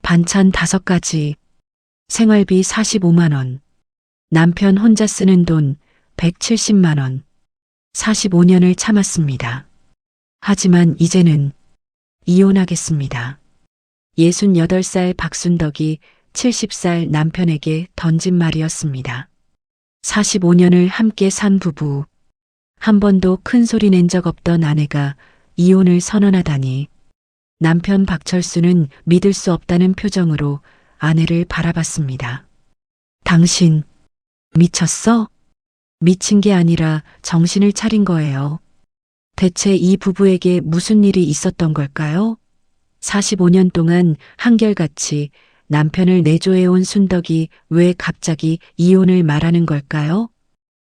반찬 5가지, 생활비 45만 원, 남편 혼자 쓰는 돈 170만 원, 45년을 참았습니다. 하지만 이제는 이혼하겠습니다. 68살 박순덕이 70살 남편에게 던진 말이었습니다. 45년을 함께 산 부부, 한 번도 큰 소리 낸 적 없던 아내가 이혼을 선언하다니, 남편 박철수는 믿을 수 없다는 표정으로 아내를 바라봤습니다. 당신 미쳤어? 미친 게 아니라 정신을 차린 거예요. 대체 이 부부에게 무슨 일이 있었던 걸까요? 45년 동안 한결같이 남편을 내조해온 순덕이 왜 갑자기 이혼을 말하는 걸까요?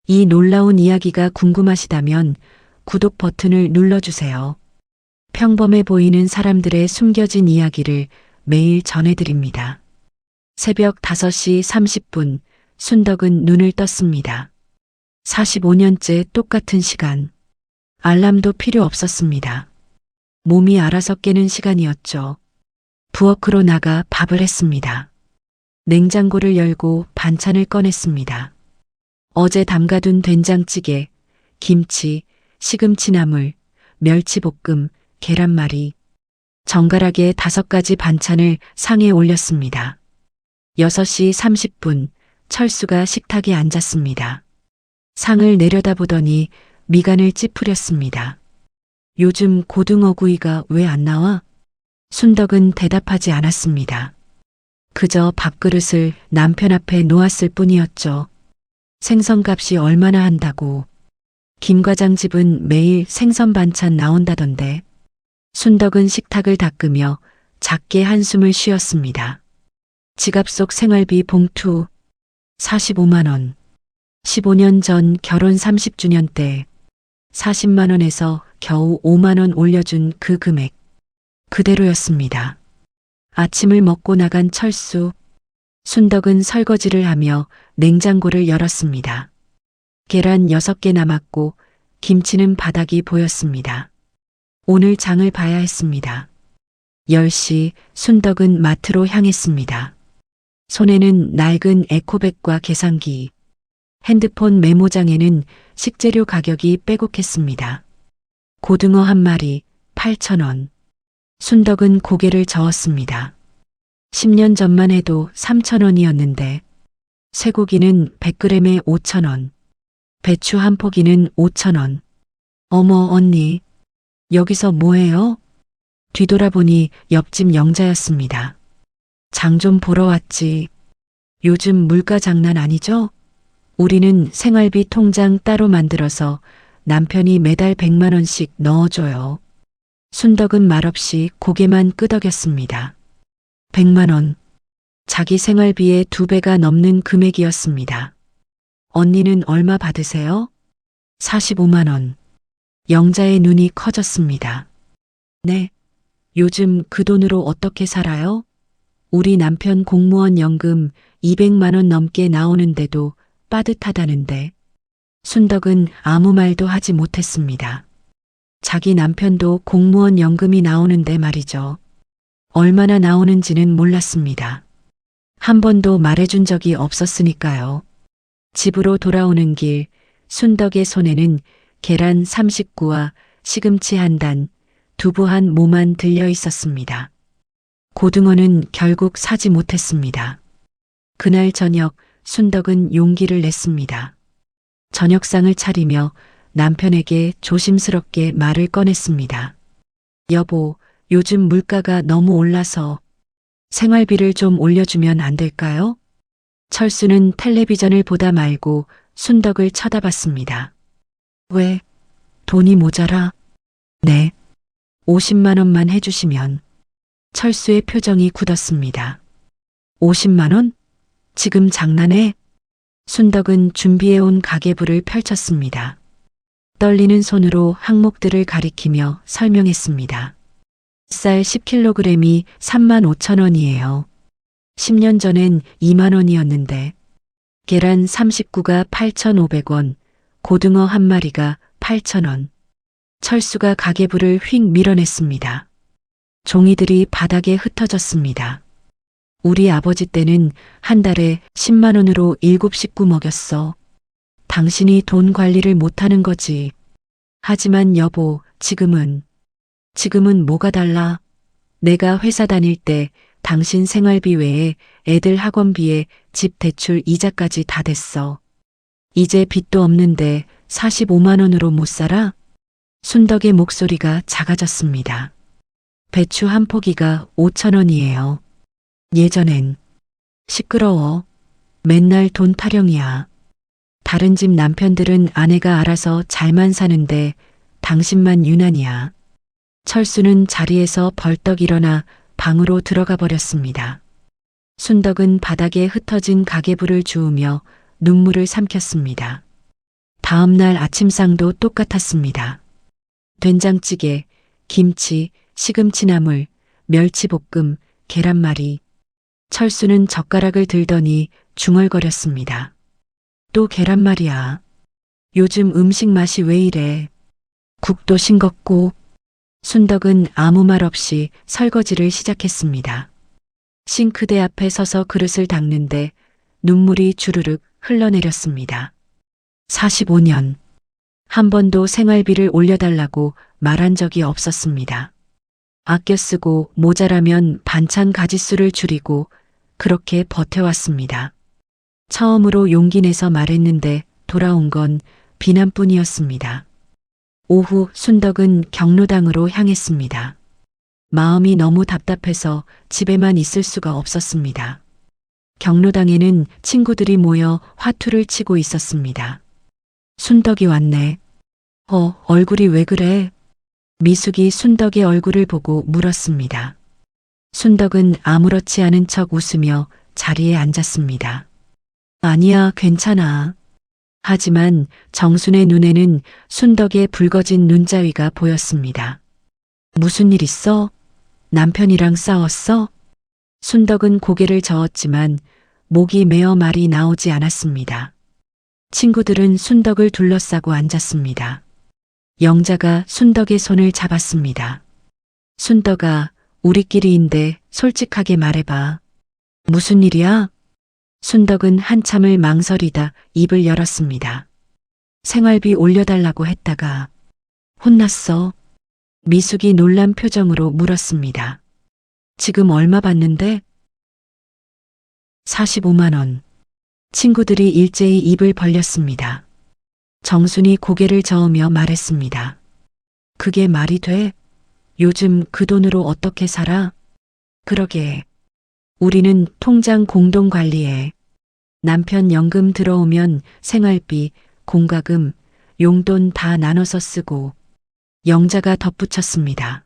이 놀라운 이야기가 궁금하시다면 구독 버튼을 눌러주세요. 평범해 보이는 사람들의 숨겨진 이야기를 매일 전해드립니다. 새벽 5시 30분, 순덕은 눈을 떴습니다. 45년째 똑같은 시간. 알람도 필요 없었습니다. 몸이 알아서 깨는 시간이었죠. 부엌으로 나가 밥을 했습니다. 냉장고를 열고 반찬을 꺼냈습니다. 어제 담가둔 된장찌개, 김치, 시금치나물, 멸치볶음, 계란말이, 정갈하게 5가지 반찬을 상에 올렸습니다. 6시 30분, 철수가 식탁에 앉았습니다. 상을 내려다보더니 미간을 찌푸렸습니다. 요즘 고등어구이가 왜 안 나와? 순덕은 대답하지 않았습니다. 그저 밥그릇을 남편 앞에 놓았을 뿐이었죠. 생선값이 얼마나 한다고. 김 과장 집은 매일 생선 반찬 나온다던데. 순덕은 식탁을 닦으며 작게 한숨을 쉬었습니다. 지갑 속 생활비 봉투 45만 원. 15년 전 결혼 30주년 때 40만 원에서 겨우 5만 원 올려준 그 금액. 그대로였습니다. 아침을 먹고 나간 철수. 순덕은 설거지를 하며 냉장고를 열었습니다. 계란 6개 남았고 김치는 바닥이 보였습니다. 오늘 장을 봐야 했습니다. 10시 순덕은 마트로 향했습니다. 손에는 낡은 에코백과 계산기, 핸드폰 메모장에는 식재료 가격이 빼곡했습니다. 고등어 한 마리 8,000원. 순덕은 고개를 저었습니다. 10년 전만 해도 3,000원이었는데 쇠고기는 100g에 5,000원, 배추 한 포기는 5,000원. 어머 언니, 여기서 뭐해요? 뒤돌아보니 옆집 영자였습니다. 장 좀 보러 왔지. 요즘 물가 장난 아니죠? 우리는 생활비 통장 따로 만들어서 남편이 매달 100만 원씩 넣어줘요. 순덕은 말없이 고개만 끄덕였습니다. 100만 원. 자기 생활비의 2배가 넘는 금액이었습니다. 언니는 얼마 받으세요? 45만 원. 영자의 눈이 커졌습니다. 네. 요즘 그 돈으로 어떻게 살아요? 우리 남편 공무원 연금 200만 원 넘게 나오는데도 빠듯하다는데. 순덕은 아무 말도 하지 못했습니다. 자기 남편도 공무원 연금이 나오는데 말이죠. 얼마나 나오는지는 몰랐습니다. 한 번도 말해준 적이 없었으니까요. 집으로 돌아오는 길, 순덕의 손에는 계란 39와 시금치 한 단, 두부 한 모만 들려 있었습니다. 고등어는 결국 사지 못했습니다. 그날 저녁 순덕은 용기를 냈습니다. 저녁상을 차리며 남편에게 조심스럽게 말을 꺼냈습니다. 여보, 요즘 물가가 너무 올라서 생활비를 좀 올려주면 안 될까요? 철수는 텔레비전을 보다 말고 순덕을 쳐다봤습니다. 왜? 돈이 모자라? 네. 50만 원만 해주시면. 철수의 표정이 굳었습니다. 50만 원? 지금 장난해? 순덕은 준비해온 가계부를 펼쳤습니다. 떨리는 손으로 항목들을 가리키며 설명했습니다. 쌀 10kg이 35,000원이에요. 10년 전엔 2만 원이었는데 계란 39가 8,500원, 고등어 한 마리가 8,000원. 철수가 가계부를 휙 밀어냈습니다. 종이들이 바닥에 흩어졌습니다. 우리 아버지 때는 한 달에 10만 원으로 7식구 먹였어. 당신이 돈 관리를 못하는 거지. 하지만 여보, 지금은 뭐가 달라? 내가 회사 다닐 때 당신 생활비 외에 애들 학원비에 집 대출 이자까지 다 됐어. 이제 빚도 없는데 45만 원으로 못 살아? 순덕의 목소리가 작아졌습니다. 배추 한 포기가 5천 원이에요. 예전엔. 시끄러워. 맨날 돈 타령이야. 다른 집 남편들은 아내가 알아서 잘만 사는데 당신만 유난이야. 철수는 자리에서 벌떡 일어나 방으로 들어가 버렸습니다. 순덕은 바닥에 흩어진 가계부를 주우며 눈물을 삼켰습니다. 다음 날 아침상도 똑같았습니다. 된장찌개, 김치, 시금치나물, 멸치볶음, 계란말이. 철수는 젓가락을 들더니 중얼거렸습니다. 또 계란말이야. 요즘 음식 맛이 왜 이래. 국도 싱겁고. 순덕은 아무 말 없이 설거지를 시작했습니다. 싱크대 앞에 서서 그릇을 닦는데 눈물이 주르륵 흘러내렸습니다. 45년. 한 번도 생활비를 올려달라고 말한 적이 없었습니다. 아껴 쓰고 모자라면 반찬 가짓수를 줄이고 그렇게 버텨왔습니다. 처음으로 용기 내서 말했는데 돌아온 건 비난뿐이었습니다. 오후 순덕은 경로당으로 향했습니다. 마음이 너무 답답해서 집에만 있을 수가 없었습니다. 경로당에는 친구들이 모여 화투를 치고 있었습니다. 순덕이 왔네. 얼굴이 왜 그래? 미숙이 순덕의 얼굴을 보고 물었습니다. 순덕은 아무렇지 않은 척 웃으며 자리에 앉았습니다. 아니야, 괜찮아. 하지만 정순의 눈에는 순덕의 붉어진 눈자위가 보였습니다. 무슨 일 있어? 남편이랑 싸웠어? 순덕은 고개를 저었지만 목이 메어 말이 나오지 않았습니다. 친구들은 순덕을 둘러싸고 앉았습니다. 영자가 순덕의 손을 잡았습니다. 순덕아, 우리끼리인데 솔직하게 말해봐. 무슨 일이야? 순덕은 한참을 망설이다 입을 열었습니다. 생활비 올려달라고 했다가 혼났어. 미숙이 놀란 표정으로 물었습니다. 지금 얼마 받는데? 45만 원. 친구들이 일제히 입을 벌렸습니다. 정순이 고개를 저으며 말했습니다. 그게 말이 돼? 요즘 그 돈으로 어떻게 살아? 그러게. 우리는 통장 공동 관리해. 남편 연금 들어오면 생활비, 공과금, 용돈 다 나눠서 쓰고. 영자가 덧붙였습니다.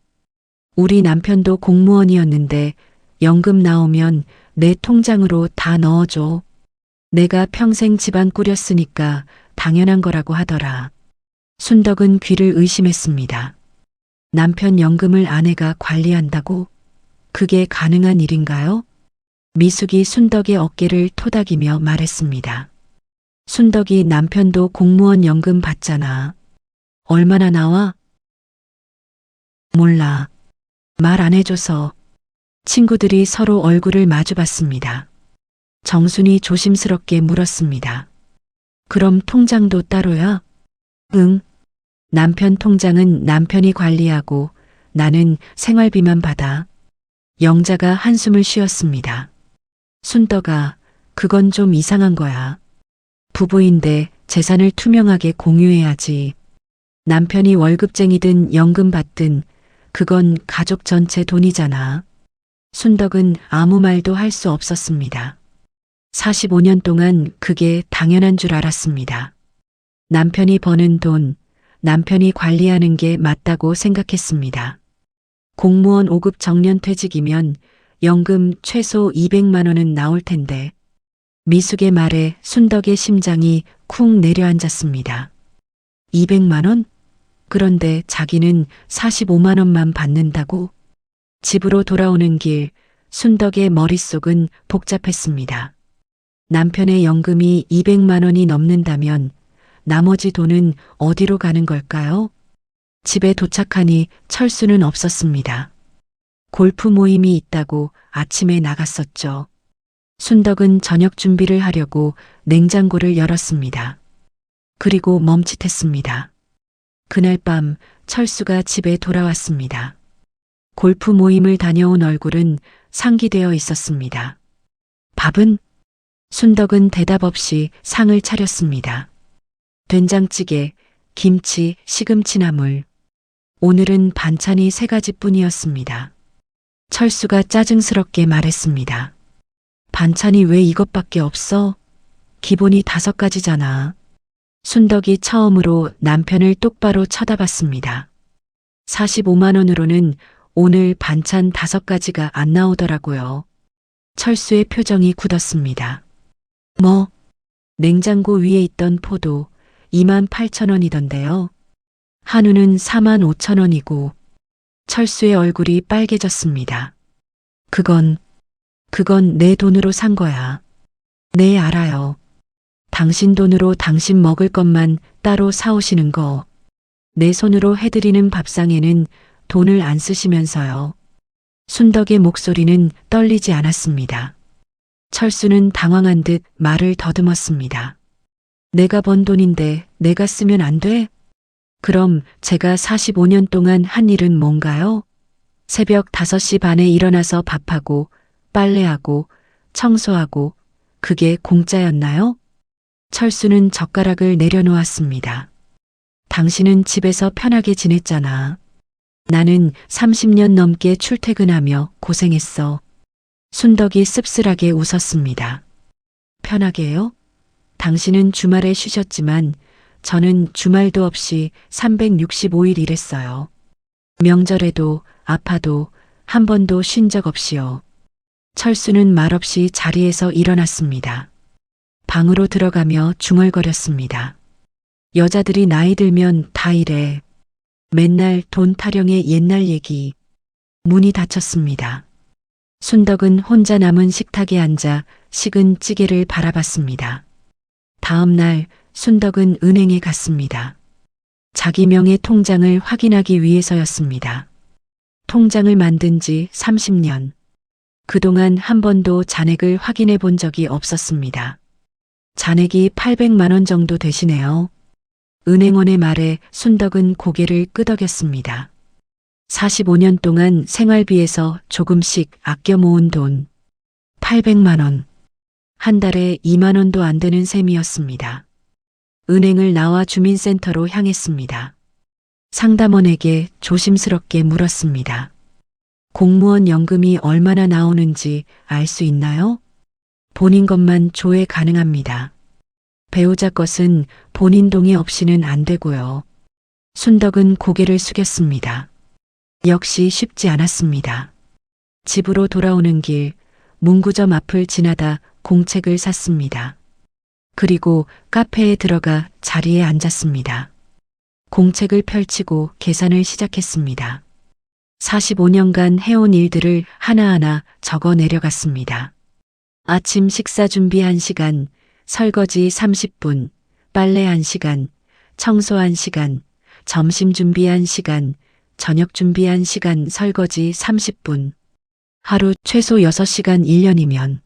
우리 남편도 공무원이었는데 연금 나오면 내 통장으로 다 넣어줘. 내가 평생 집안 꾸렸으니까 당연한 거라고 하더라. 순덕은 귀를 의심했습니다. 남편 연금을 아내가 관리한다고? 그게 가능한 일인가요? 미숙이 순덕의 어깨를 토닥이며 말했습니다. 순덕이 남편도 공무원 연금 받잖아. 얼마나 나와? 몰라. 말 안 해줘서. 친구들이 서로 얼굴을 마주봤습니다. 정순이 조심스럽게 물었습니다. 그럼 통장도 따로야? 응. 남편 통장은 남편이 관리하고 나는 생활비만 받아. 영자가 한숨을 쉬었습니다. 순덕아, 그건 좀 이상한 거야. 부부인데 재산을 투명하게 공유해야지. 남편이 월급쟁이든 연금 받든 그건 가족 전체 돈이잖아. 순덕은 아무 말도 할 수 없었습니다. 45년 동안 그게 당연한 줄 알았습니다. 남편이 버는 돈, 남편이 관리하는 게 맞다고 생각했습니다. 공무원 5급 정년퇴직이면 연금 최소 200만 원은 나올 텐데. 미숙의 말에 순덕의 심장이 쿵 내려앉았습니다. 200만 원? 그런데 자기는 45만 원만 받는다고? 집으로 돌아오는 길, 순덕의 머릿속은 복잡했습니다. 남편의 연금이 200만 원이 넘는다면 나머지 돈은 어디로 가는 걸까요? 집에 도착하니 철수는 없었습니다. 골프 모임이 있다고 아침에 나갔었죠. 순덕은 저녁 준비를 하려고 냉장고를 열었습니다. 그리고 멈칫했습니다. 그날 밤 철수가 집에 돌아왔습니다. 골프 모임을 다녀온 얼굴은 상기되어 있었습니다. 밥은? 순덕은 대답 없이 상을 차렸습니다. 된장찌개, 김치, 시금치나물. 오늘은 반찬이 3가지뿐이었습니다. 철수가 짜증스럽게 말했습니다. 반찬이 왜 이것밖에 없어? 기본이 5가지잖아. 순덕이 처음으로 남편을 똑바로 쳐다봤습니다. 45만 원으로는 오늘 반찬 5가지가 안 나오더라고요. 철수의 표정이 굳었습니다. 뭐? 냉장고 위에 있던 포도 28,000원이던데요. 한우는 45,000원이고 철수의 얼굴이 빨개졌습니다. 그건 내 돈으로 산 거야. 네, 알아요. 당신 돈으로 당신 먹을 것만 따로 사오시는 거. 내 손으로 해드리는 밥상에는 돈을 안 쓰시면서요. 순덕의 목소리는 떨리지 않았습니다. 철수는 당황한 듯 말을 더듬었습니다. 내가 번 돈인데 내가 쓰면 안 돼? 그럼 제가 45년 동안 한 일은 뭔가요? 새벽 5시 반에 일어나서 밥하고 빨래하고 청소하고 그게 공짜였나요? 철수는 젓가락을 내려놓았습니다. 당신은 집에서 편하게 지냈잖아. 나는 30년 넘게 출퇴근하며 고생했어. 순덕이 씁쓸하게 웃었습니다. 편하게요? 당신은 주말에 쉬셨지만 저는 주말도 없이 365일 일했어요. 명절에도 아파도 한 번도 쉰 적 없이요. 철수는 말없이 자리에서 일어났습니다. 방으로 들어가며 중얼거렸습니다. 여자들이 나이 들면 다 이래. 맨날 돈 타령의 옛날 얘기. 문이 닫혔습니다. 순덕은 혼자 남은 식탁에 앉아 식은 찌개를 바라봤습니다. 다음 날 순덕은 은행에 갔습니다. 자기 명의 통장을 확인하기 위해서였습니다. 통장을 만든 지 30년. 그동안 한 번도 잔액을 확인해 본 적이 없었습니다. 잔액이 800만 원 정도 되시네요. 은행원의 말에 순덕은 고개를 끄덕였습니다. 45년 동안 생활비에서 조금씩 아껴 모은 돈. 800만 원. 한 달에 2만 원도 안 되는 셈이었습니다. 은행을 나와 주민센터로 향했습니다. 상담원에게 조심스럽게 물었습니다. 공무원 연금이 얼마나 나오는지 알 수 있나요? 본인 것만 조회 가능합니다. 배우자 것은 본인 동의 없이는 안 되고요. 순덕은 고개를 숙였습니다. 역시 쉽지 않았습니다. 집으로 돌아오는 길 문구점 앞을 지나다 공책을 샀습니다. 그리고 카페에 들어가 자리에 앉았습니다. 공책을 펼치고 계산을 시작했습니다. 45년간 해온 일들을 하나하나 적어 내려갔습니다. 아침 식사 준비 1시간, 설거지 30분, 빨래 1시간, 청소 1시간, 점심 준비 1시간, 저녁 준비 1시간, 설거지 30분. 하루 최소 6시간 1년이면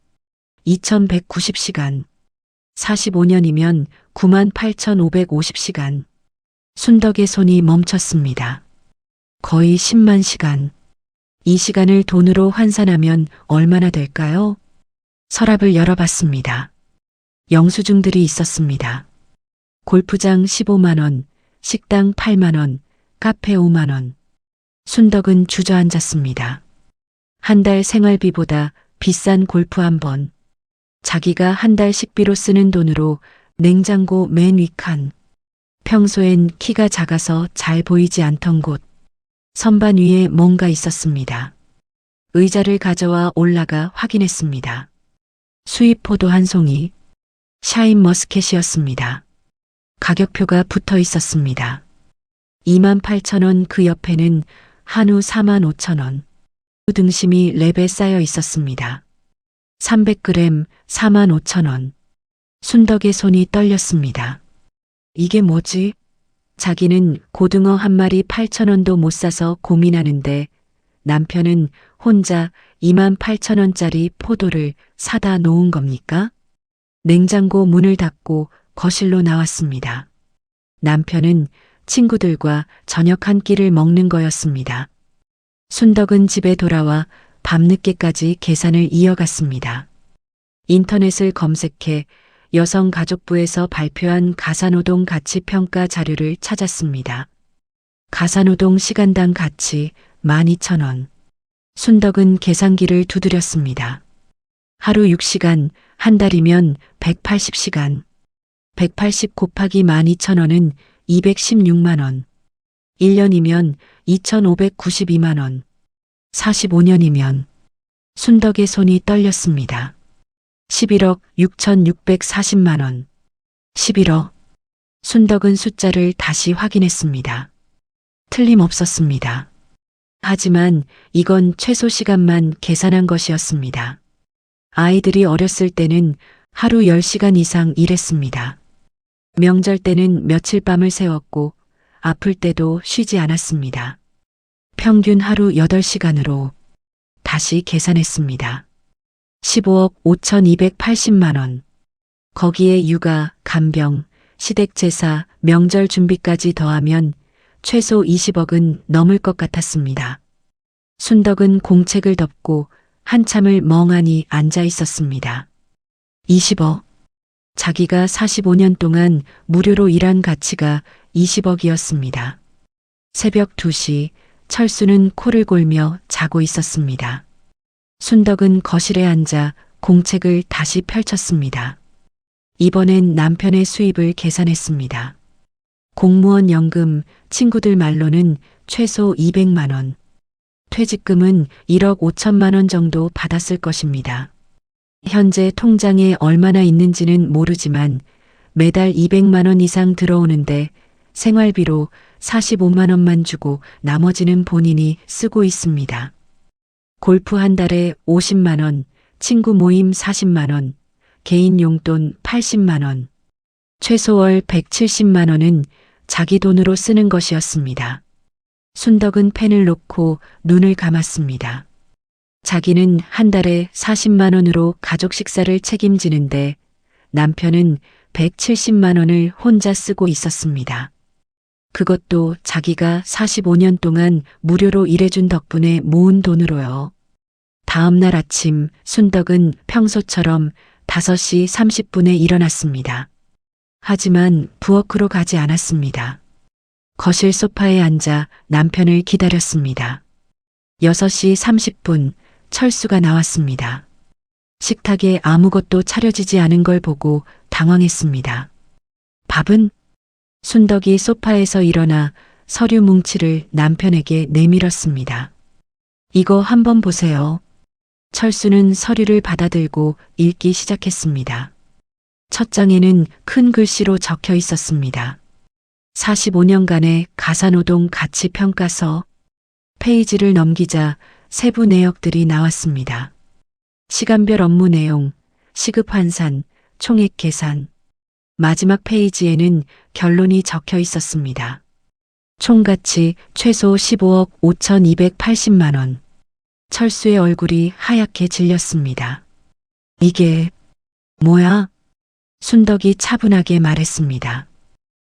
2190시간. 45년이면 98,550시간. 순덕의 손이 멈췄습니다. 거의 10만 시간. 이 시간을 돈으로 환산하면 얼마나 될까요? 서랍을 열어봤습니다. 영수증들이 있었습니다. 골프장 15만 원, 식당 8만 원, 카페 5만 원. 순덕은 주저앉았습니다. 한 달 생활비보다 비싼 골프 한 번. 자기가 한 달 식비로 쓰는 돈으로 냉장고 맨 윗칸. 평소엔 키가 작아서 잘 보이지 않던 곳. 선반 위에 뭔가 있었습니다. 의자를 가져와 올라가 확인했습니다. 수입포도 한 송이. 샤인머스켓이었습니다. 가격표가 붙어 있었습니다. 28,000원 그 옆에는 한우 45,000원. 등심이 랩에 쌓여 있었습니다. 300g 45,000원. 순덕의 손이 떨렸습니다. 이게 뭐지? 자기는 고등어 한 마리 8,000원도 못 사서 고민하는데 남편은 혼자 28,000원짜리 포도를 사다 놓은 겁니까? 냉장고 문을 닫고 거실로 나왔습니다. 남편은 친구들과 저녁 한 끼를 먹는 거였습니다. 순덕은 집에 돌아와 밤늦게까지 계산을 이어갔습니다. 인터넷을 검색해 여성가족부에서 발표한 가사노동 가치 평가 자료를 찾았습니다. 가사노동 시간당 가치 12,000원. 순덕은 계산기를 두드렸습니다. 하루 6시간, 한 달이면 180시간. 180 곱하기 12,000원은 216만 원. 1년이면 2,592만 원. 45년이면 순덕의 손이 떨렸습니다. 11억 6,640만 원. 11억. 순덕은 숫자를 다시 확인했습니다. 틀림없었습니다. 하지만 이건 최소 시간만 계산한 것이었습니다. 아이들이 어렸을 때는 하루 10시간 이상 일했습니다. 명절 때는 며칠 밤을 새웠고 아플 때도 쉬지 않았습니다. 평균 하루 8시간으로 다시 계산했습니다. 15억 5,280만 원. 거기에 육아, 간병, 시댁제사, 명절 준비까지 더하면 최소 20억은 넘을 것 같았습니다. 순덕은 공책을 덮고 한참을 멍하니 앉아 있었습니다. 20억. 자기가 45년 동안 무료로 일한 가치가 20억이었습니다. 새벽 2시 철수는 코를 골며 자고 있었습니다. 순덕은 거실에 앉아 공책을 다시 펼쳤습니다. 이번엔 남편의 수입을 계산했습니다. 공무원 연금, 친구들 말로는 최소 200만 원. 퇴직금은 1억 5천만 원 정도 받았을 것입니다. 현재 통장에 얼마나 있는지는 모르지만 매달 200만 원 이상 들어오는데 생활비로 45만 원만 주고 나머지는 본인이 쓰고 있습니다. 골프 한 달에 50만 원, 친구 모임 40만 원, 개인 용돈 80만 원, 최소 월 170만 원은 자기 돈으로 쓰는 것이었습니다. 순덕은 펜을 놓고 눈을 감았습니다. 자기는 한 달에 40만 원으로 가족 식사를 책임지는데 남편은 170만 원을 혼자 쓰고 있었습니다. 그것도 자기가 45년 동안 무료로 일해준 덕분에 모은 돈으로요. 다음 날 아침 순덕은 평소처럼 5시 30분에 일어났습니다. 하지만 부엌으로 가지 않았습니다. 거실 소파에 앉아 남편을 기다렸습니다. 6시 30분 철수가 나왔습니다. 식탁에 아무것도 차려지지 않은 걸 보고 당황했습니다. 밥은? 순덕이 소파에서 일어나 서류 뭉치를 남편에게 내밀었습니다. 이거 한번 보세요. 철수는 서류를 받아들고 읽기 시작했습니다. 첫 장에는 큰 글씨로 적혀 있었습니다. 45년간의 가사노동 가치평가서. 페이지를 넘기자 세부 내역들이 나왔습니다. 시간별 업무 내용, 시급 환산, 총액 계산. 마지막 페이지에는 결론이 적혀 있었습니다. 총가치 최소 15억 5,280만 원. 철수의 얼굴이 하얗게 질렸습니다. 이게 뭐야? 순덕이 차분하게 말했습니다.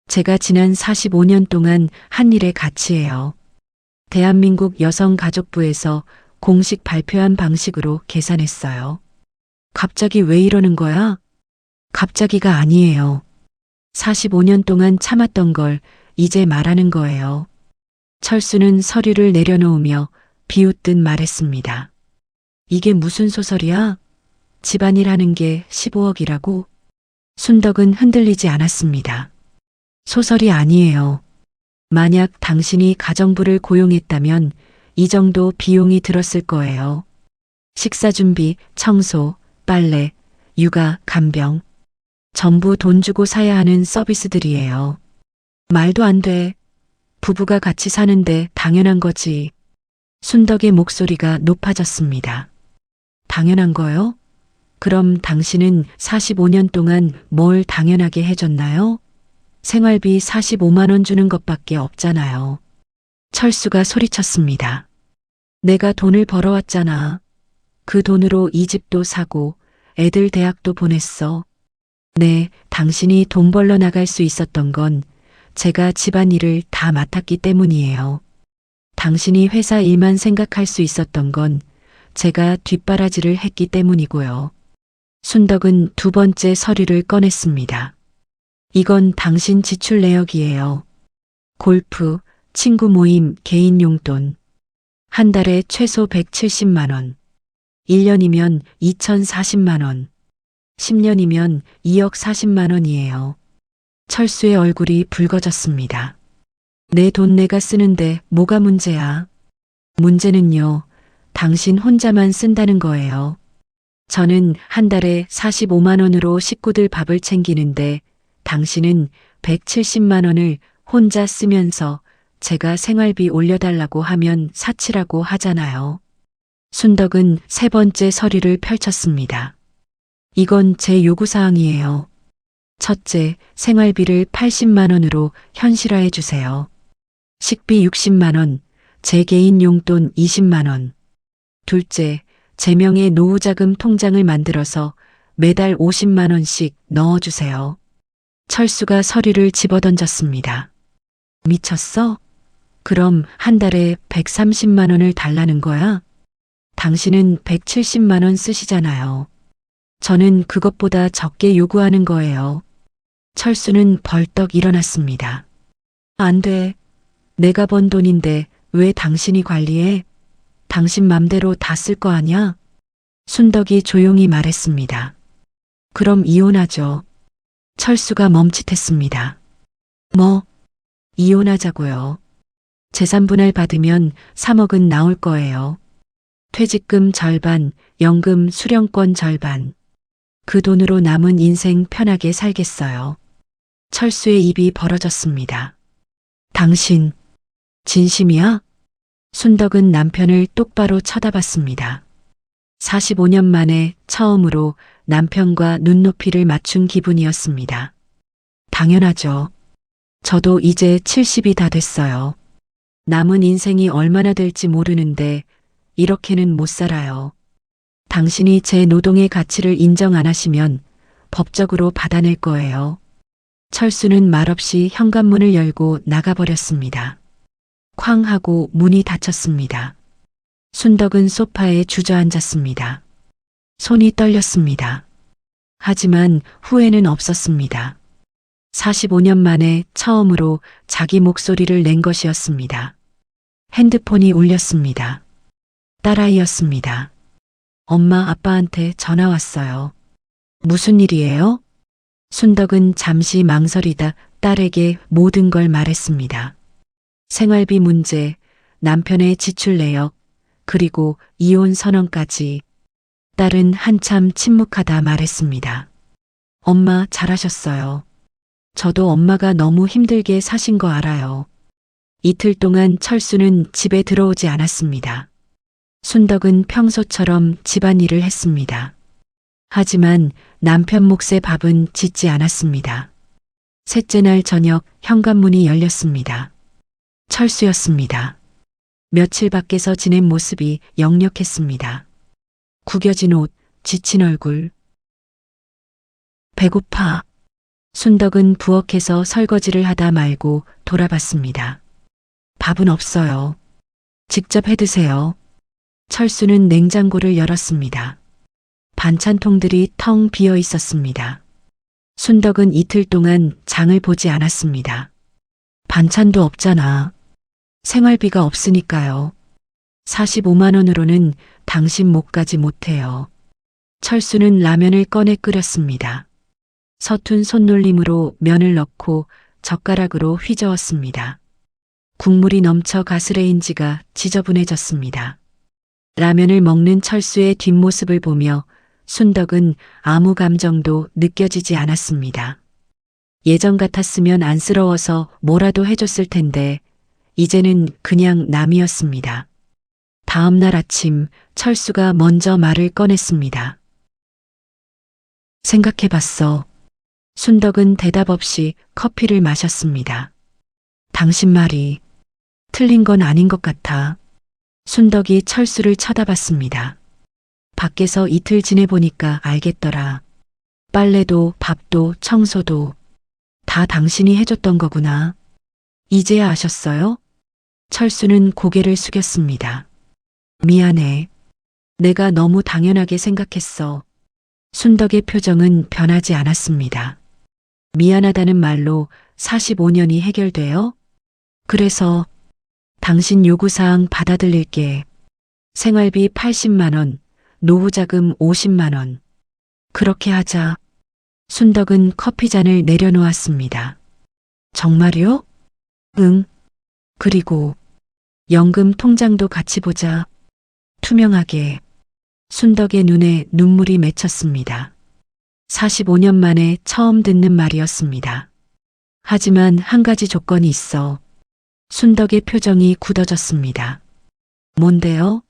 제가 지난 45년 동안 한 일의 가치예요. 대한민국 여성가족부에서 공식 발표한 방식으로 계산했어요. 갑자기 왜 이러는 거야? 갑자기가 아니에요. 45년 동안 참았던 걸 이제 말하는 거예요. 철수는 서류를 내려놓으며 비웃듯 말했습니다. 이게 무슨 소설이야? 집안일 하는 게 15억이라고? 순덕은 흔들리지 않았습니다. 소설이 아니에요. 만약 당신이 가정부를 고용했다면 이 정도 비용이 들었을 거예요. 식사 준비, 청소, 빨래, 육아, 간병. 전부 돈 주고 사야 하는 서비스들이에요. 말도 안 돼. 부부가 같이 사는데 당연한 거지. 순덕의 목소리가 높아졌습니다. 당연한 거요? 그럼 당신은 45년 동안 뭘 당연하게 해줬나요? 생활비 45만 원 주는 것밖에 없잖아요. 철수가 소리쳤습니다. 내가 돈을 벌어왔잖아. 그 돈으로 이 집도 사고 애들 대학도 보냈어. 네, 당신이 돈 벌러 나갈 수 있었던 건 제가 집안일을 다 맡았기 때문이에요. 당신이 회사 일만 생각할 수 있었던 건 제가 뒷바라지를 했기 때문이고요. 순덕은 두 번째 서류를 꺼냈습니다. 이건 당신 지출 내역이에요. 골프, 친구 모임, 개인 용돈. 한 달에 최소 170만 원. 1년이면 2,040만 원. 10년이면 2억 40만 원이에요. 철수의 얼굴이 붉어졌습니다. 내 돈 내가 쓰는데 뭐가 문제야? 문제는요, 당신 혼자만 쓴다는 거예요. 저는 한 달에 45만 원으로 식구들 밥을 챙기는데 당신은 170만 원을 혼자 쓰면서 제가 생활비 올려달라고 하면 사치라고 하잖아요. 순덕은 세 번째 서류를 펼쳤습니다. 이건 제 요구사항이에요. 첫째, 생활비를 80만 원으로 현실화해 주세요. 식비 60만 원, 제 개인 용돈 20만 원. 둘째, 제 명의 노후자금 통장을 만들어서 매달 50만 원씩 넣어주세요. 철수가 서류를 집어던졌습니다. 미쳤어? 그럼 한 달에 130만 원을 달라는 거야? 당신은 170만 원 쓰시잖아요. 저는 그것보다 적게 요구하는 거예요. 철수는 벌떡 일어났습니다. 안 돼. 내가 번 돈인데 왜 당신이 관리해? 당신 맘대로 다 쓸 거 아냐? 순덕이 조용히 말했습니다. 그럼 이혼하죠. 철수가 멈칫했습니다. 뭐? 이혼하자고요. 재산분할 받으면 3억은 나올 거예요. 퇴직금 절반, 연금 수령권 절반. 그 돈으로 남은 인생 편하게 살겠어요. 철수의 입이 벌어졌습니다. 당신, 진심이야? 순덕은 남편을 똑바로 쳐다봤습니다. 45년 만에 처음으로 남편과 눈높이를 맞춘 기분이었습니다. 당연하죠. 저도 이제 70이 다 됐어요. 남은 인생이 얼마나 될지 모르는데 이렇게는 못 살아요. 당신이 제 노동의 가치를 인정 안 하시면 법적으로 받아낼 거예요. 철수는 말없이 현관문을 열고 나가버렸습니다. 쾅 하고 문이 닫혔습니다. 순덕은 소파에 주저앉았습니다. 손이 떨렸습니다. 하지만 후회는 없었습니다. 45년 만에 처음으로 자기 목소리를 낸 것이었습니다. 핸드폰이 울렸습니다. 딸아이였습니다. 엄마, 아빠한테 전화 왔어요. 무슨 일이에요? 순덕은 잠시 망설이다 딸에게 모든 걸 말했습니다. 생활비 문제, 남편의 지출 내역, 그리고 이혼 선언까지. 딸은 한참 침묵하다 말했습니다. 엄마 잘하셨어요. 저도 엄마가 너무 힘들게 사신 거 알아요. 이틀 동안 철수는 집에 들어오지 않았습니다. 순덕은 평소처럼 집안일을 했습니다. 하지만 남편 몫의 밥은 짓지 않았습니다. 셋째 날 저녁 현관문이 열렸습니다. 철수였습니다. 며칠 밖에서 지낸 모습이 역력했습니다. 구겨진 옷, 지친 얼굴. 배고파. 순덕은 부엌에서 설거지를 하다 말고 돌아봤습니다. 밥은 없어요. 직접 해 드세요. 철수는 냉장고를 열었습니다. 반찬통들이 텅 비어 있었습니다. 순덕은 이틀 동안 장을 보지 않았습니다. 반찬도 없잖아. 생활비가 없으니까요. 45만 원으로는 당신 목까지 못해요. 철수는 라면을 꺼내 끓였습니다. 서툰 손놀림으로 면을 넣고 젓가락으로 휘저었습니다. 국물이 넘쳐 가스레인지가 지저분해졌습니다. 라면을 먹는 철수의 뒷모습을 보며 순덕은 아무 감정도 느껴지지 않았습니다. 예전 같았으면 안쓰러워서 뭐라도 해줬을 텐데 이제는 그냥 남이었습니다. 다음 날 아침 철수가 먼저 말을 꺼냈습니다. 생각해봤어. 순덕은 대답 없이 커피를 마셨습니다. 당신 말이 틀린 건 아닌 것 같아. 순덕이 철수를 쳐다봤습니다. 밖에서 이틀 지내보니까 알겠더라. 빨래도 밥도 청소도 다 당신이 해줬던 거구나. 이제야 아셨어요? 철수는 고개를 숙였습니다. 미안해. 내가 너무 당연하게 생각했어. 순덕의 표정은 변하지 않았습니다. 미안하다는 말로 45년이 해결돼요? 그래서 당신 요구사항 받아들일게. 생활비 80만 원, 노후자금 50만 원. 그렇게 하자. 순덕은 커피잔을 내려놓았습니다. 정말요? 응. 그리고 연금 통장도 같이 보자. 투명하게. 순덕의 눈에 눈물이 맺혔습니다. 45년 만에 처음 듣는 말이었습니다. 하지만 한 가지 조건이 있어. 순덕의 표정이 굳어졌습니다. 뭔데요?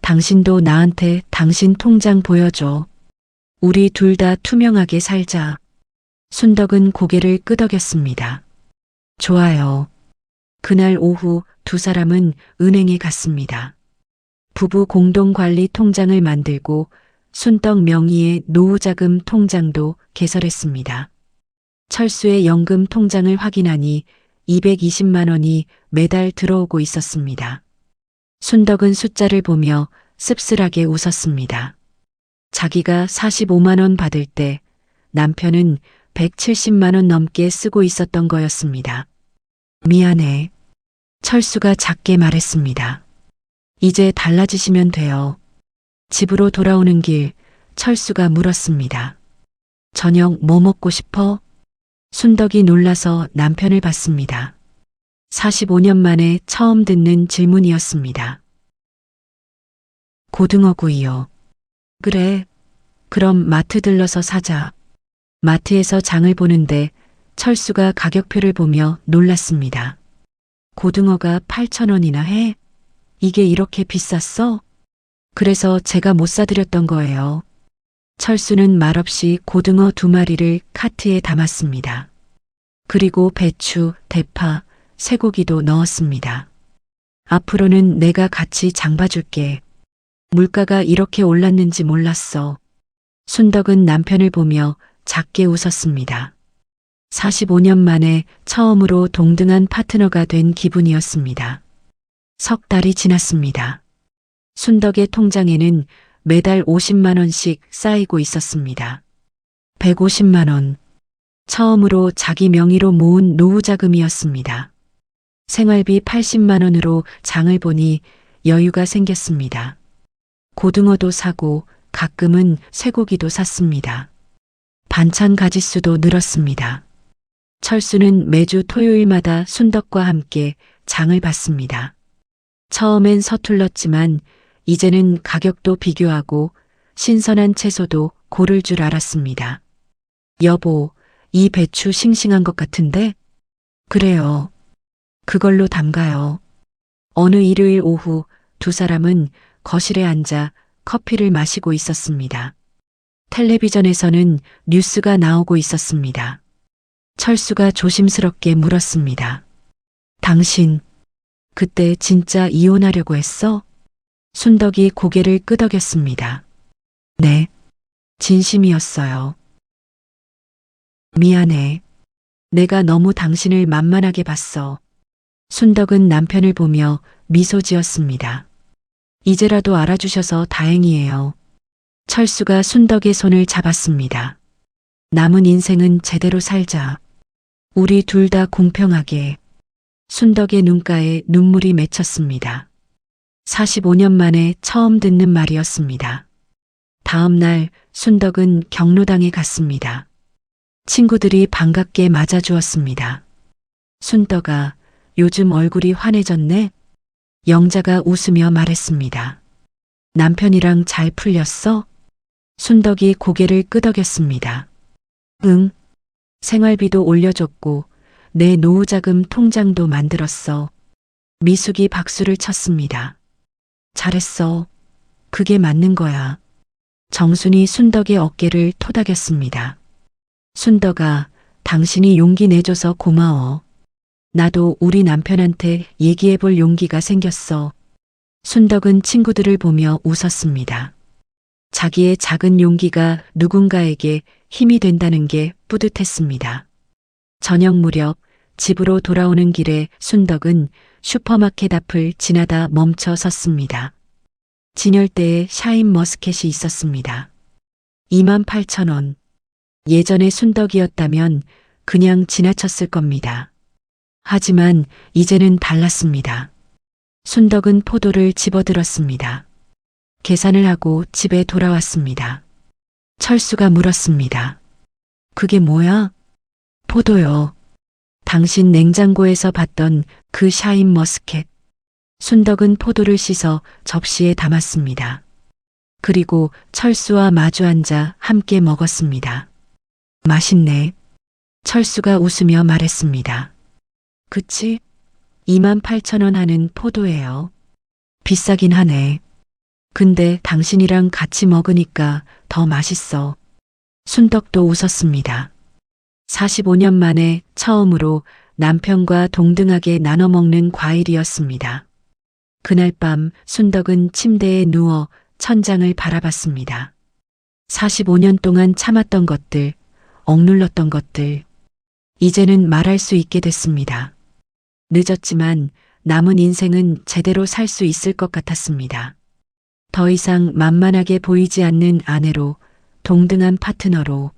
당신도 나한테 당신 통장 보여줘. 우리 둘 다 투명하게 살자. 순덕은 고개를 끄덕였습니다. 좋아요. 그날 오후 두 사람은 은행에 갔습니다. 부부 공동관리 통장을 만들고 순덕 명의의 노후자금 통장도 개설했습니다. 철수의 연금 통장을 확인하니 220만 원이 매달 들어오고 있었습니다. 순덕은 숫자를 보며 씁쓸하게 웃었습니다. 자기가 45만 원 받을 때 남편은 170만 원 넘게 쓰고 있었던 거였습니다. 미안해. 철수가 작게 말했습니다. 이제 달라지시면 돼요. 집으로 돌아오는 길 철수가 물었습니다. 저녁 뭐 먹고 싶어? 순덕이 놀라서 남편을 봤습니다. 45년 만에 처음 듣는 질문이었습니다. 고등어구이요. 그래. 그럼 마트 들러서 사자. 마트에서 장을 보는데 철수가 가격표를 보며 놀랐습니다. 고등어가 8,000원이나 해? 이게 이렇게 비쌌어? 그래서 제가 못 사드렸던 거예요. 철수는 말없이 고등어 2마리를 카트에 담았습니다. 그리고 배추, 대파, 쇠고기도 넣었습니다. 앞으로는 내가 같이 장 봐줄게. 물가가 이렇게 올랐는지 몰랐어. 순덕은 남편을 보며 작게 웃었습니다. 45년 만에 처음으로 동등한 파트너가 된 기분이었습니다. 석 달이 지났습니다. 순덕의 통장에는 매달 50만 원씩 쌓이고 있었습니다. 150만 원. 처음으로 자기 명의로 모은 노후자금이었습니다. 생활비 80만 원으로 장을 보니 여유가 생겼습니다. 고등어도 사고 가끔은 쇠고기도 샀습니다. 반찬 가짓수도 늘었습니다. 철수는 매주 토요일마다 순덕과 함께 장을 봤습니다. 처음엔 서툴렀지만 이제는 가격도 비교하고 신선한 채소도 고를 줄 알았습니다. 여보, 이 배추 싱싱한 것 같은데? 그래요. 그걸로 담가요. 어느 일요일 오후 두 사람은 거실에 앉아 커피를 마시고 있었습니다. 텔레비전에서는 뉴스가 나오고 있었습니다. 철수가 조심스럽게 물었습니다. 당신, 그때 진짜 이혼하려고 했어? 순덕이 고개를 끄덕였습니다. 네, 진심이었어요. 미안해. 내가 너무 당신을 만만하게 봤어. 순덕은 남편을 보며 미소 지었습니다. 이제라도 알아주셔서 다행이에요. 철수가 순덕의 손을 잡았습니다. 남은 인생은 제대로 살자. 우리 둘 다 공평하게. 순덕의 눈가에 눈물이 맺혔습니다. 45년 만에 처음 듣는 말이었습니다. 다음 날 순덕은 경로당에 갔습니다. 친구들이 반갑게 맞아주었습니다. 순덕아, 요즘 얼굴이 환해졌네? 영자가 웃으며 말했습니다. 남편이랑 잘 풀렸어? 순덕이 고개를 끄덕였습니다. 응. 생활비도 올려줬고 내 노후자금 통장도 만들었어. 미숙이 박수를 쳤습니다. 잘했어. 그게 맞는 거야. 정순이 순덕의 어깨를 토닥였습니다. 순덕아, 당신이 용기 내줘서 고마워. 나도 우리 남편한테 얘기해볼 용기가 생겼어. 순덕은 친구들을 보며 웃었습니다. 자기의 작은 용기가 누군가에게 힘이 된다는 게 뿌듯했습니다. 저녁 무렵 집으로 돌아오는 길에 순덕은 슈퍼마켓 앞을 지나다 멈춰 섰습니다. 진열대에 샤인 머스켓이 있었습니다. 28,000원. 예전의 순덕이었다면 그냥 지나쳤을 겁니다. 하지만 이제는 달랐습니다. 순덕은 포도를 집어들었습니다. 계산을 하고 집에 돌아왔습니다. 철수가 물었습니다. 그게 뭐야? 포도요. 당신 냉장고에서 봤던 그 샤인 머스켓. 순덕은 포도를 씻어 접시에 담았습니다. 그리고 철수와 마주 앉아 함께 먹었습니다. 맛있네. 철수가 웃으며 말했습니다. 그치? 28,000원 하는 포도예요. 비싸긴 하네. 근데 당신이랑 같이 먹으니까 더 맛있어. 순덕도 웃었습니다. 45년 만에 처음으로 남편과 동등하게 나눠 먹는 과일이었습니다. 그날 밤 순덕은 침대에 누워 천장을 바라봤습니다. 45년 동안 참았던 것들, 억눌렀던 것들, 이제는 말할 수 있게 됐습니다. 늦었지만 남은 인생은 제대로 살 수 있을 것 같았습니다. 더 이상 만만하게 보이지 않는 아내로, 동등한 파트너로.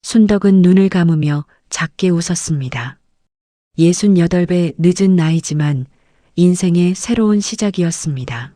순덕은 눈을 감으며 작게 웃었습니다. 68배 늦은 나이지만 인생의 새로운 시작이었습니다.